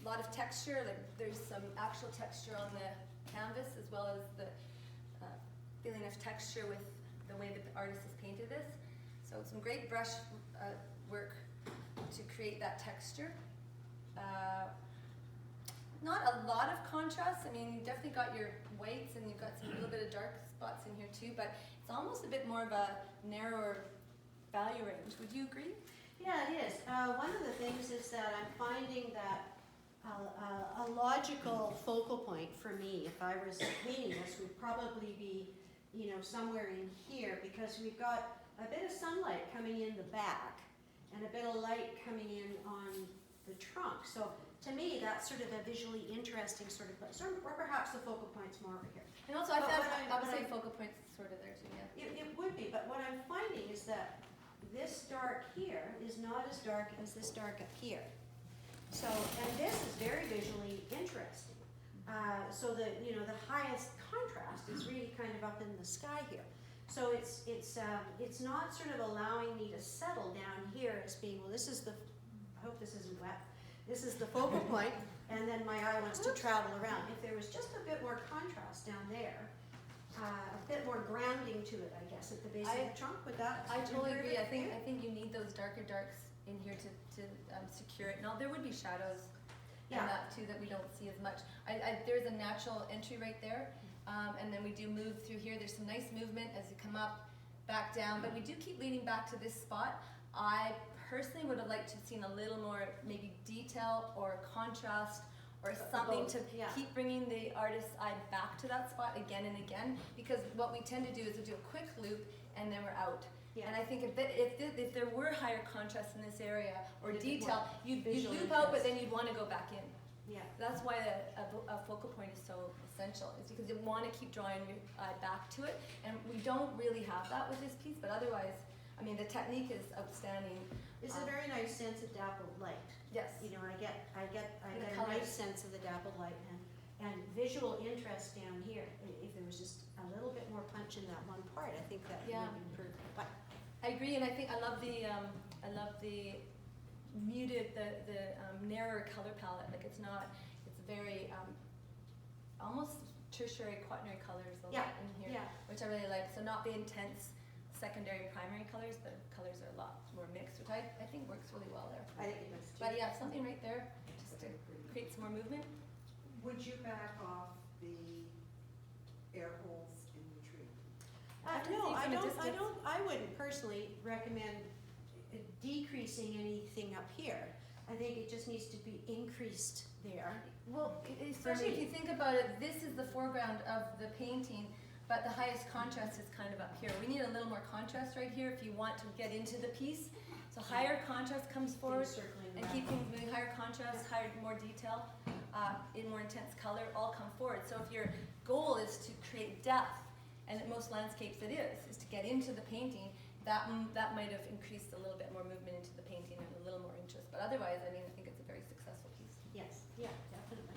lot of texture, like there's some actual texture on the canvas as well as the feeling of texture with the way that the artist has painted this. So some great brush work to create that texture. Not a lot of contrast. I mean, you've definitely got your whites and you've got some little bit of dark spots in here too, but it's almost a bit more of a narrower value range. Would you agree? Yeah, it is. One of the things is that I'm finding that a logical focal point for me, if I was painting this, would probably be, you know, somewhere in here, because we've got a bit of sunlight coming in the back and a bit of light coming in on the trunk. So to me, that's sort of a visually interesting sort of place. Or perhaps the focal point's more over here. And also, I would say focal point's sort of there too, yeah. It would be, but what I'm finding is that this dark here is not as dark as this dark up here. So, and this is very visually interesting. So the, you know, the highest contrast is really kind of up in the sky here. So it's not sort of allowing me to settle down here as being, well, this is the, I hope this isn't wet, this is the focal point, and then my eye wants to travel around. If there was just a bit more contrast down there, a bit more grounding to it, I guess, at the base of the trunk, would that? I totally agree. I think you need those darker darks in here to secure it. Now there would be shadows in that too that we don't see as much. There's a natural entry right there, and then we do move through here. There's some nice movement as you come up, back down, but we do keep leading back to this spot. I personally would have liked to have seen a little more maybe detail or contrast or something to keep bringing the artist's eye back to that spot again and again, because what we tend to do is we do a quick loop and then we're out. Yeah. And I think if there were higher contrast in this area or detail, you'd loop out, but then you'd want to go back in. Yeah. That's why a focal point is so essential, is because you want to keep drawing your eye back to it, and we don't really have that with this piece, but otherwise, I mean, the technique is outstanding. It's a very nice sense of dappled light. Yes. You know, I get a nice sense of the dappled light and visual interest down here. If there was just a little bit more punch in that one part, I think that would improve. But I agree, and I think I love the muted, the narrower color palette. Like it's very almost tertiary, quaternary colors a lot in here, which I really like. So not the intense secondary, primary colors, but colors are a lot more mixed, which I think works really well there. I think it does too. But yeah, something right there just to create some more movement. Would you back off the air holes in the tree? No, I wouldn't personally recommend decreasing anything up here. I think it just needs to be increased there. Well, especially if you think about it, this is the foreground of the painting, but the highest contrast is kind of up here. We need a little more contrast right here if you want to get into the piece. So higher contrast comes forward, and keep things moving. Higher contrast, more detail, in more intense color, all come forward. So if your goal is to create depth, and in most landscapes it is to get into the painting, that might have increased a little bit more movement into the painting and a little more interest. But otherwise, I mean, I think it's a very successful piece. Yes, yeah, definitely.